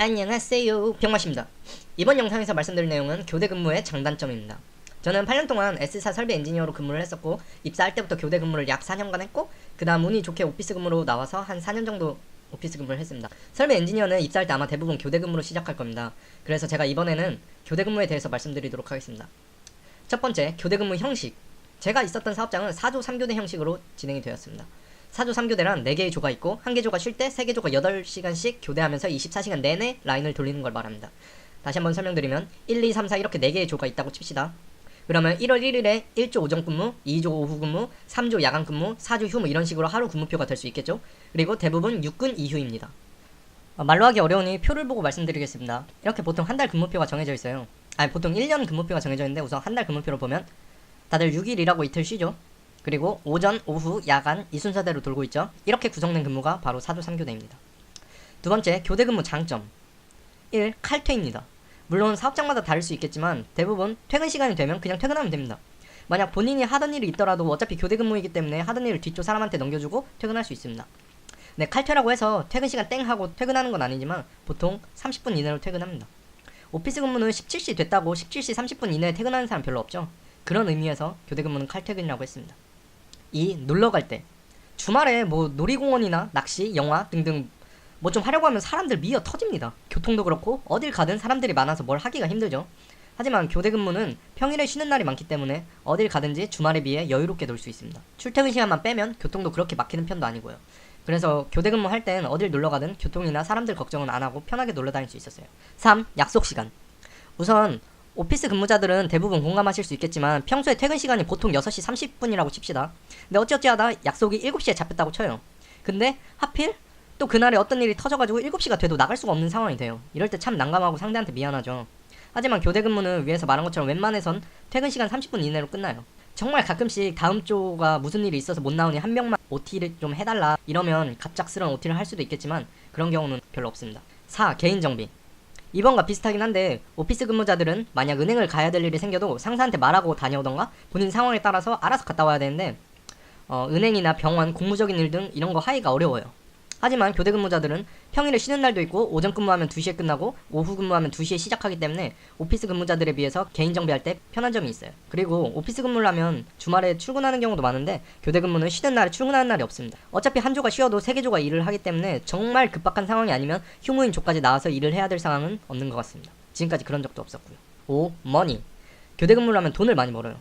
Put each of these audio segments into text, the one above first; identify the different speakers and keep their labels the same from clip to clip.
Speaker 1: 안녕하세요, 병맛입니다. 이번 영상에서 말씀드릴 내용은 교대 근무의 장단점입니다. 저는 8년 동안 S사 설비 엔지니어로 근무를 했었고, 입사할 때부터 교대 근무를 약 4년간 했고, 그 다음 운이 좋게 오피스 근무로 나와서 한 4년 정도 오피스 근무를 했습니다. 설비 엔지니어는 입사할 때 아마 대부분 교대 근무로 시작할 겁니다. 그래서 제가 이번에는 교대 근무에 대해서 말씀드리도록 하겠습니다. 첫 번째, 교대 근무 형식. 제가 있었던 사업장은 4조 3교대 형식으로 진행이 되었습니다. 4조 3교대란 4개의 조가 있고 1개 조가 쉴 때 3개 조가 8시간씩 교대하면서 24시간 내내 라인을 돌리는 걸 말합니다. 다시 한번 설명드리면 1, 2, 3, 4 이렇게 4개의 조가 있다고 칩시다. 그러면 1월 1일에 1조 오전 근무, 2조 오후 근무, 3조 야간 근무, 4조 휴무 이런 식으로 하루 근무표가 될 수 있겠죠. 그리고 대부분 6근 이휴입니다. 말로 하기 어려우니 표를 보고 말씀드리겠습니다. 이렇게 보통 한 달 근무표가 정해져 있어요. 보통 1년 근무표가 정해져 있는데 우선 한 달 근무표를 보면 다들 6일 일하고 이틀 쉬죠. 그리고 오전, 오후, 야간 이 순서대로 돌고 있죠. 이렇게 구성된 근무가 바로 4조 3교대입니다. 두 번째, 교대 근무 장점. 1. 칼퇴입니다. 물론 사업장마다 다를 수 있겠지만 대부분 퇴근 시간이 되면 그냥 퇴근하면 됩니다. 만약 본인이 하던 일이 있더라도 어차피 교대 근무이기 때문에 하던 일을 뒤쪽 사람한테 넘겨주고 퇴근할 수 있습니다. 네, 칼퇴라고 해서 퇴근 시간 땡 하고 퇴근하는 건 아니지만 보통 30분 이내로 퇴근합니다. 오피스 근무는 17시 됐다고 17시 30분 이내에 퇴근하는 사람 별로 없죠. 그런 의미에서 교대 근무는 칼퇴근이라고 했습니다. 2. 놀러 갈 때. 주말에 뭐 놀이공원이나 낚시, 영화 등등 뭐 좀 하려고 하면 사람들 미어 터집니다. 교통도 그렇고 어딜 가든 사람들이 많아서 뭘 하기가 힘들죠. 하지만 교대 근무는 평일에 쉬는 날이 많기 때문에 어딜 가든지 주말에 비해 여유롭게 놀 수 있습니다. 출퇴근 시간만 빼면 교통도 그렇게 막히는 편도 아니고요. 그래서 교대 근무 할 땐 어딜 놀러 가든 교통이나 사람들 걱정은 안 하고 편하게 놀러 다닐 수 있었어요. 3. 약속 시간. 우선 오피스 근무자들은 대부분 공감하실 수 있겠지만 평소에 퇴근 시간이 보통 6시 30분이라고 칩시다. 근데 어찌어찌 하다 약속이 7시에 잡혔다고 쳐요. 근데 하필 또 그날에 어떤 일이 터져가지고 7시가 돼도 나갈 수가 없는 상황이 돼요. 이럴 때 참 난감하고 상대한테 미안하죠. 하지만 교대 근무는 위에서 말한 것처럼 웬만해선 퇴근 시간 30분 이내로 끝나요. 정말 가끔씩 다음 조가 무슨 일이 있어서 못 나오니 한 명만 OT를 좀 해달라 이러면 갑작스러운 OT를 할 수도 있겠지만 그런 경우는 별로 없습니다. 4. 개인정비. 이번과 비슷하긴 한데 오피스 근무자들은 만약 은행을 가야 될 일이 생겨도 상사한테 말하고 다녀오던가 본인 상황에 따라서 알아서 갔다 와야 되는데 은행이나 병원, 공무적인 일 등 이런 거 하기가 어려워요. 하지만 교대 근무자들은 평일에 쉬는 날도 있고 오전 근무하면 2시에 끝나고 오후 근무하면 2시에 시작하기 때문에 오피스 근무자들에 비해서 개인 정비할 때 편한 점이 있어요. 그리고 오피스 근무를 하면 주말에 출근하는 경우도 많은데 교대 근무는 쉬는 날에 출근하는 날이 없습니다. 어차피 한 조가 쉬어도 3개 조가 일을 하기 때문에 정말 급박한 상황이 아니면 휴무인 조까지 나와서 일을 해야 될 상황은 없는 것 같습니다. 지금까지 그런 적도 없었고요. 5. 머니. 교대 근무를 하면 돈을 많이 벌어요.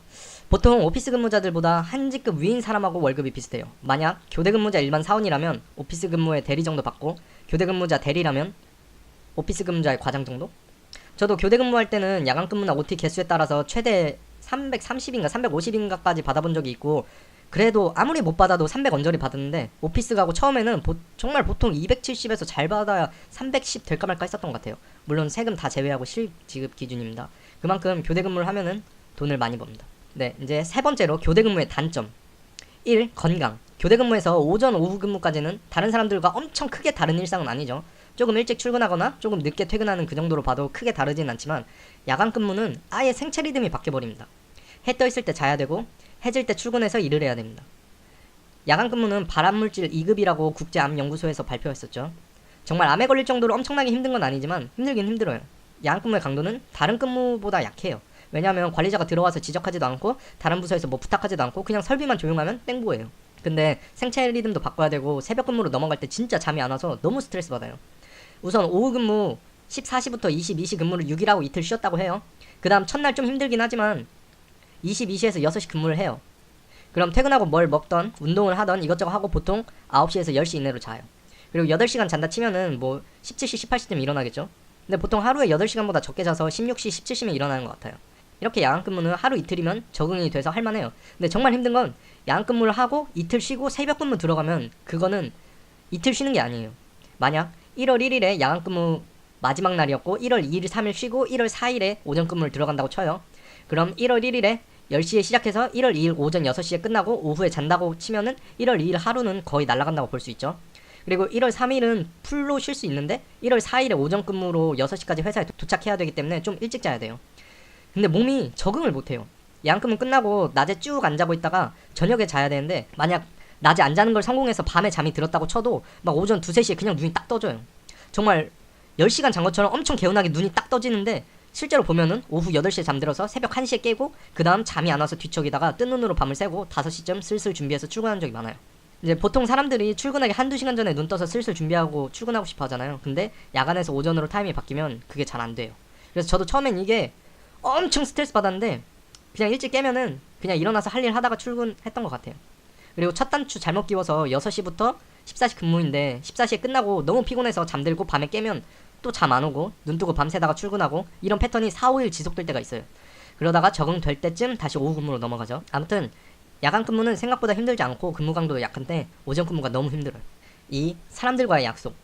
Speaker 1: 보통 오피스 근무자들보다 한 직급 위인 사람하고 월급이 비슷해요. 만약 교대 근무자 일반 사원이라면 오피스 근무의 대리 정도 받고 교대 근무자 대리라면 오피스 근무자의 과장 정도? 저도 교대 근무할 때는 야간 근무나 OT 개수에 따라서 최대 330인가 350인가까지 받아본 적이 있고 그래도 아무리 못 받아도 300 언저리 받았는데 오피스 가고 처음에는 정말 보통 270에서 잘 받아야 310 될까 말까 했었던 것 같아요. 물론 세금 다 제외하고 실지급 기준입니다. 그만큼 교대 근무를 하면은 돈을 많이 법니다. 네, 이제 세 번째로 교대 근무의 단점. 1. 건강. 교대 근무에서 오전, 오후 근무까지는 다른 사람들과 엄청 크게 다른 일상은 아니죠. 조금 일찍 출근하거나 조금 늦게 퇴근하는 그 정도로 봐도 크게 다르진 않지만 야간 근무는 아예 생체 리듬이 바뀌어버립니다. 해 떠 있을 때 자야 되고 해질 때 출근해서 일을 해야 됩니다. 야간 근무는 발암물질 2급이라고 국제암연구소에서 발표했었죠. 정말 암에 걸릴 정도로 엄청나게 힘든 건 아니지만 힘들긴 힘들어요. 야간 근무의 강도는 다른 근무보다 약해요. 왜냐하면 관리자가 들어와서 지적하지도 않고 다른 부서에서 뭐 부탁하지도 않고 그냥 설비만 조용하면 땡보예요. 근데 생체 리듬도 바꿔야 되고 새벽 근무로 넘어갈 때 진짜 잠이 안 와서 너무 스트레스 받아요. 우선 오후 근무 14시부터 22시 근무를 6일하고 이틀 쉬었다고 해요. 그 다음 첫날 좀 힘들긴 하지만 22시에서 6시 근무를 해요. 그럼 퇴근하고 뭘 먹던 운동을 하던 이것저것 하고 보통 9시에서 10시 이내로 자요. 그리고 8시간 잔다 치면은 뭐 17시 18시쯤 일어나겠죠. 근데 보통 하루에 8시간보다 적게 자서 16시 17시면 일어나는 것 같아요. 이렇게 야간 근무는 하루 이틀이면 적응이 돼서 할만해요. 근데 정말 힘든 건 야간 근무를 하고 이틀 쉬고 새벽 근무 들어가면 그거는 이틀 쉬는 게 아니에요. 만약 1월 1일에 야간 근무 마지막 날이었고 1월 2일 3일 쉬고 1월 4일에 오전 근무를 들어간다고 쳐요. 그럼 1월 1일에 10시에 시작해서 1월 2일 오전 6시에 끝나고 오후에 잔다고 치면은 1월 2일 하루는 거의 날아간다고 볼 수 있죠. 그리고 1월 3일은 풀로 쉴 수 있는데 1월 4일에 오전 근무로 6시까지 회사에 도착해야 되기 때문에 좀 일찍 자야 돼요. 근데 몸이 적응을 못해요. 야간 근무 끝나고 낮에 쭉 안 자고 있다가 저녁에 자야 되는데 만약 낮에 안 자는 걸 성공해서 밤에 잠이 들었다고 쳐도 막 오전 2, 3시에 그냥 눈이 딱 떠져요. 정말 10시간 잔 것처럼 엄청 개운하게 눈이 딱 떠지는데 실제로 보면은 오후 8시에 잠들어서 새벽 1시에 깨고 그 다음 잠이 안 와서 뒤척이다가 뜬 눈으로 밤을 새고 5시쯤 슬슬 준비해서 출근한 적이 많아요. 이제 보통 사람들이 출근하기 한두 시간 전에 눈 떠서 슬슬 준비하고 출근하고 싶어 하잖아요. 근데 야간에서 오전으로 타임이 바뀌면 그게 잘 안 돼요. 그래서 저도 처음엔 이게 엄청 스트레스 받았는데 그냥 일찍 깨면은 그냥 일어나서 할 일 하다가 출근했던 것 같아요. 그리고 첫 단추 잘못 끼워서 6시부터 14시 근무인데 14시에 끝나고 너무 피곤해서 잠들고 밤에 깨면 또 잠 안 오고 눈 뜨고 밤새다가 출근하고 이런 패턴이 4, 5일 지속될 때가 있어요. 그러다가 적응될 때쯤 다시 오후 근무로 넘어가죠. 아무튼 야간 근무는 생각보다 힘들지 않고 근무 강도도 약한데 오전 근무가 너무 힘들어요. 2. 사람들과의 약속.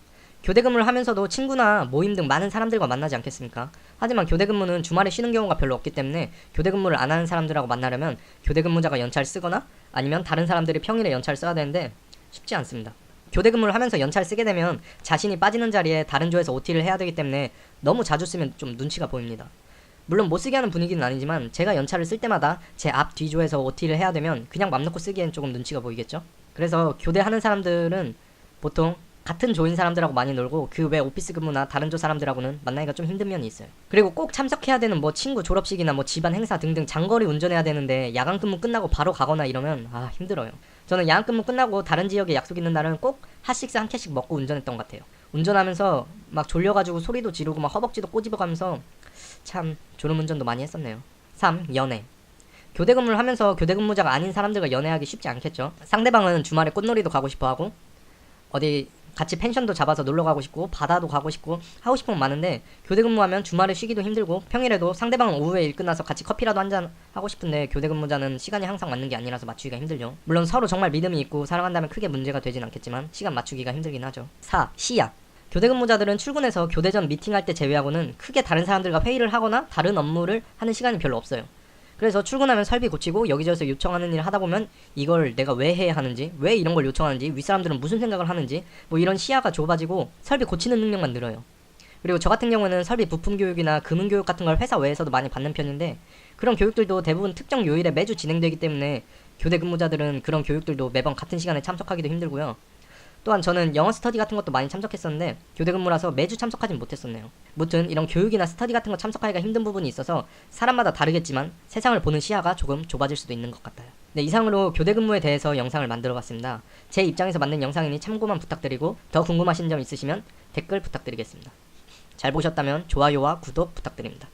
Speaker 1: 교대 근무를 하면서도 친구나 모임 등 많은 사람들과 만나지 않겠습니까? 하지만 교대 근무는 주말에 쉬는 경우가 별로 없기 때문에 교대 근무를 안 하는 사람들하고 만나려면 교대 근무자가 연차를 쓰거나 아니면 다른 사람들이 평일에 연차를 써야 되는데 쉽지 않습니다. 교대 근무를 하면서 연차를 쓰게 되면 자신이 빠지는 자리에 다른 조에서 OT를 해야 되기 때문에 너무 자주 쓰면 좀 눈치가 보입니다. 물론 못 쓰게 하는 분위기는 아니지만 제가 연차를 쓸 때마다 제 앞 뒤조에서 OT를 해야 되면 그냥 맘 놓고 쓰기엔 조금 눈치가 보이겠죠? 그래서 교대하는 사람들은 보통 같은 조인 사람들하고 많이 놀고 그 외 오피스 근무나 다른 조 사람들하고는 만나기가 좀 힘든 면이 있어요. 그리고 꼭 참석해야 되는 뭐 친구 졸업식이나 뭐 집안 행사 등등 장거리 운전해야 되는데 야간 근무 끝나고 바로 가거나 이러면 힘들어요. 저는 야간 근무 끝나고 다른 지역에 약속 있는 날은 꼭 핫식스 한 캔씩 먹고 운전했던 것 같아요. 운전하면서 막 졸려가지고 소리도 지르고 막 허벅지도 꼬집어가면서 참 졸음운전도 많이 했었네요. 3. 연애. 교대 근무를 하면서 교대 근무자가 아닌 사람들과 연애하기 쉽지 않겠죠. 상대방은 주말에 꽃놀이도 가고 싶어하고 어디 같이 펜션도 잡아서 놀러가고 싶고 바다도 가고 싶고 하고 싶은 건 많은데 교대 근무하면 주말에 쉬기도 힘들고 평일에도 상대방은 오후에 일 끝나서 같이 커피라도 한잔 하고 싶은데 교대 근무자는 시간이 항상 맞는 게 아니라서 맞추기가 힘들죠. 물론 서로 정말 믿음이 있고 사랑한다면 크게 문제가 되진 않겠지만 시간 맞추기가 힘들긴 하죠. 4. 시야. 교대 근무자들은 출근해서 교대 전 미팅할 때 제외하고는 크게 다른 사람들과 회의를 하거나 다른 업무를 하는 시간이 별로 없어요. 그래서 출근하면 설비 고치고 여기저기서 요청하는 일을 하다 보면 이걸 내가 왜 해야 하는지, 왜 이런 걸 요청하는지, 윗사람들은 무슨 생각을 하는지 뭐 이런 시야가 좁아지고 설비 고치는 능력만 늘어요. 그리고 저 같은 경우는 설비 부품 교육이나 금융 교육 같은 걸 회사 외에서도 많이 받는 편인데 그런 교육들도 대부분 특정 요일에 매주 진행되기 때문에 교대 근무자들은 그런 교육들도 매번 같은 시간에 참석하기도 힘들고요. 또한 저는 영어 스터디 같은 것도 많이 참석했었는데 교대 근무라서 매주 참석하진 못했었네요. 무튼 이런 교육이나 스터디 같은 거 참석하기가 힘든 부분이 있어서 사람마다 다르겠지만 세상을 보는 시야가 조금 좁아질 수도 있는 것 같아요. 네, 이상으로 교대 근무에 대해서 영상을 만들어봤습니다. 제 입장에서 만든 영상이니 참고만 부탁드리고 더 궁금하신 점 있으시면 댓글 부탁드리겠습니다. 잘 보셨다면 좋아요와 구독 부탁드립니다.